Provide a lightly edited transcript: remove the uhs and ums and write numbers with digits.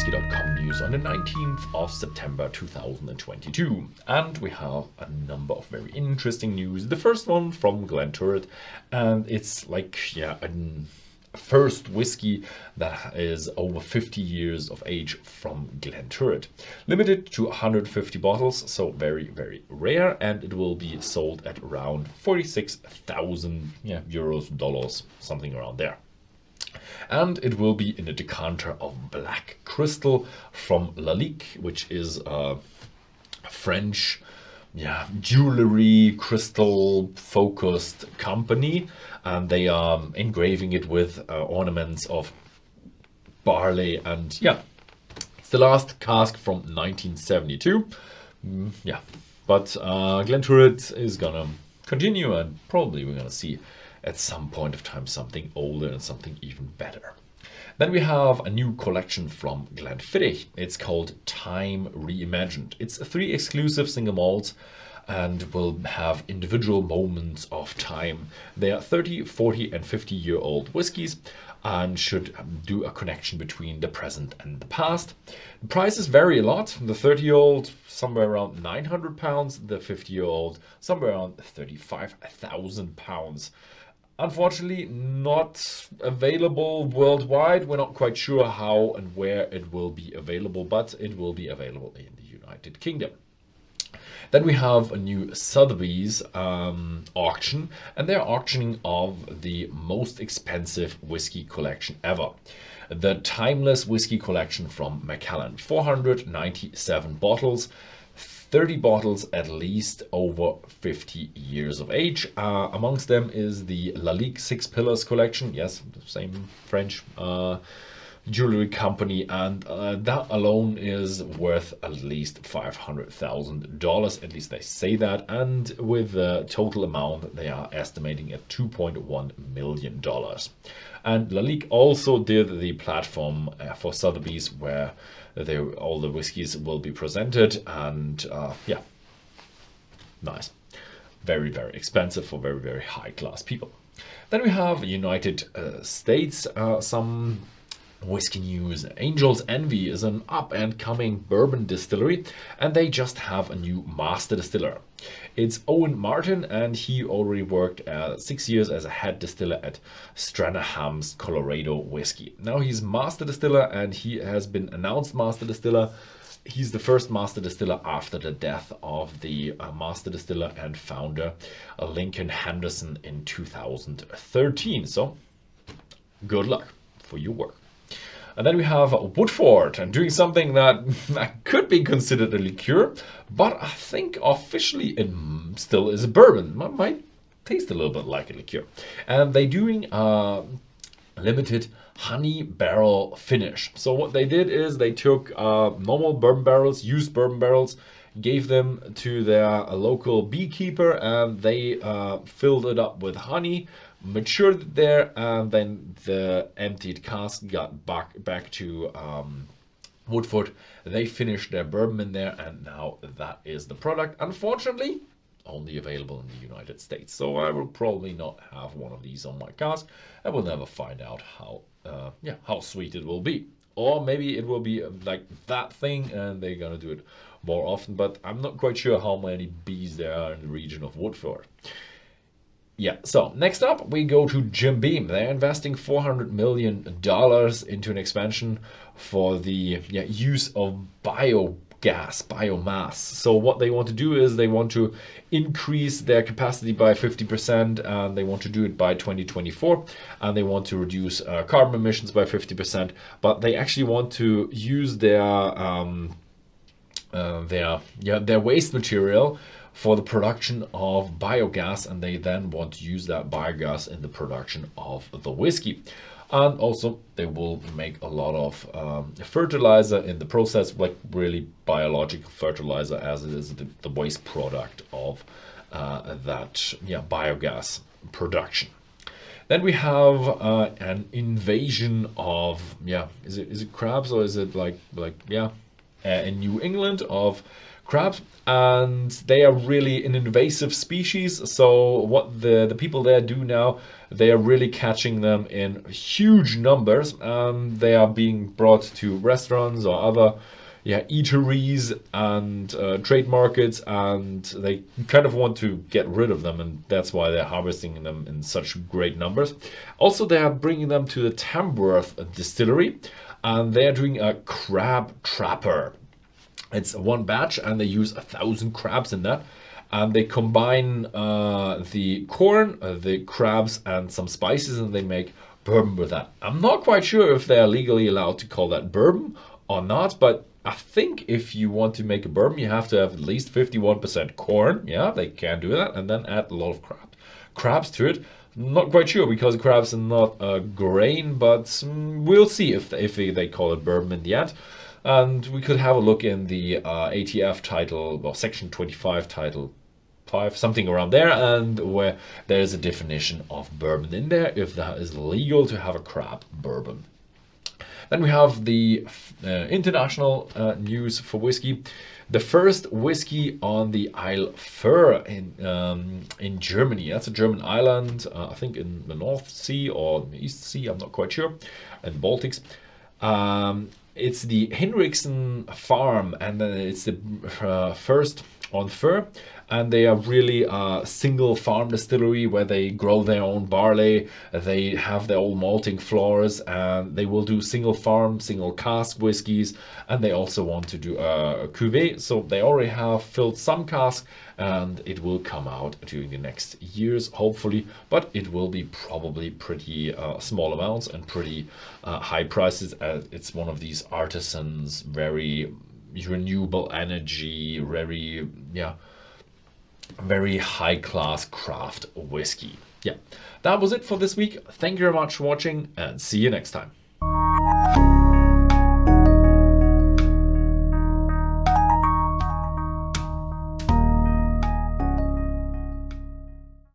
Whisky.com news on the 19th of September 2022. And we have a number of very interesting news. The first one from Glenturret, and it's like, a first whiskey that is over 50 years of age from Glenturret. Limited to 150 bottles, so very, very rare, and it will be sold at around 46,000 euros, dollars, something around there. And it will be in a decanter of black crystal from Lalique, which is a French jewelry crystal focused company, and they are engraving it with ornaments of barley, and it's the last cask from 1972. But Glenturret is gonna continue, and probably we're gonna see at some point of time something older and something even better. Then we have a new collection from Glenfiddich. It's called Time Reimagined. It's 3 exclusive single malts and will have individual moments of time. They are 30, 40 and 50-year-old whiskies and should do a connection between the present and the past. The prices vary a lot. The 30-year-old somewhere around £900, the 50-year-old somewhere around £35,000. Unfortunately, not available worldwide. We're not quite sure how and where it will be available, but it will be available in the United Kingdom. Then we have a new Sotheby's auction, and they're auctioning off the most expensive whiskey collection ever. The Timeless Whiskey Collection from Macallan. 497 bottles. 30 bottles at least over 50 years of age. Amongst them is the Lalique Six Pillars collection. Yes, the same French jewelry company, and that alone is worth at least $500,000. At least they say that, and with the total amount they are estimating at $2.1 million. And Lalique also did the platform for Sotheby's, where all the whiskies will be presented, and nice, very, very expensive for very, very high class people. Then we have United States, some whiskey news. Angel's Envy is an up and coming bourbon distillery, and they just have a new master distiller. It's Owen Martin, and he already worked 6 years as a head distiller at Stranaham's Colorado Whiskey. Now he's master distiller, and he has been announced master distiller. He's the first master distiller after the death of the master distiller and founder Lincoln Henderson in 2013. So good luck for your work. And then we have Woodford, and doing something that could be considered a liqueur, but I think officially it still is a bourbon. It might taste a little bit like a liqueur. And they're doing a limited honey barrel finish. So what they did is they took normal bourbon barrels, used bourbon barrels, gave them to their local beekeeper, and they filled it up with honey, matured it there, and then the emptied cask got back to Woodford. They finished their bourbon in there, and now that is the product. Unfortunately, only available in the United States. So I will probably not have one of these on my cask. I will never find out how sweet it will be. Or maybe it will be like that thing, and they're gonna do it more often. But I'm not quite sure how many bees there are in the region of Woodford. So next up we go to Jim Beam. They're investing $400 million into an expansion for the use of biomass. So what they want to do is they want to increase their capacity by 50%, and they want to do it by 2024, and they want to reduce carbon emissions by 50%, but they actually want to use their waste material for the production of biogas, and they then want to use that biogas in the production of the whiskey. And also they will make a lot of fertilizer in the process, like really biological fertilizer, as it is the waste product of that biogas production. Then we have an invasion of is it crabs, or is it in New England, of crabs, and they are really an invasive species. So what the people there do now, they are really catching them in huge numbers, and they are being brought to restaurants or other eateries and trade markets, and they kind of want to get rid of them, and that's why they're harvesting them in such great numbers. Also, they are bringing them to the Tamworth distillery, and they're doing a crab trapper. It's one batch, and they use 1,000 crabs in that. And they combine the corn, the crabs, and some spices, and they make bourbon with that. I'm not quite sure if they're legally allowed to call that bourbon or not, but I think if you want to make a bourbon, you have to have at least 51% corn. Yeah, they can do that, and then add a lot of crabs to it. Not quite sure, because crabs are not a grain, but we'll see if they call it bourbon in the end. And we could have a look in the ATF title, or section 25 title 5, something around there, and where there's a definition of bourbon in there, if that is legal to have a crab bourbon. Then we have the international news for whiskey. The first whiskey on the Isle Foehr in Germany. That's a German island, I think in the North Sea or the East Sea, I'm not quite sure, and Baltics. It's the Hinrichsen farm, and it's the first on Foehr, and they are really a single farm distillery where they grow their own barley, they have their own malting floors, and they will do single farm, single cask whiskies, and they also want to do a cuvée. So they already have filled some casks, and it will come out during the next years, hopefully, but it will be probably pretty small amounts and pretty high prices, as it's one of these artisans, very renewable energy, very high class craft whiskey. Yeah, that was it for this week. Thank you very much for watching, and see you next time.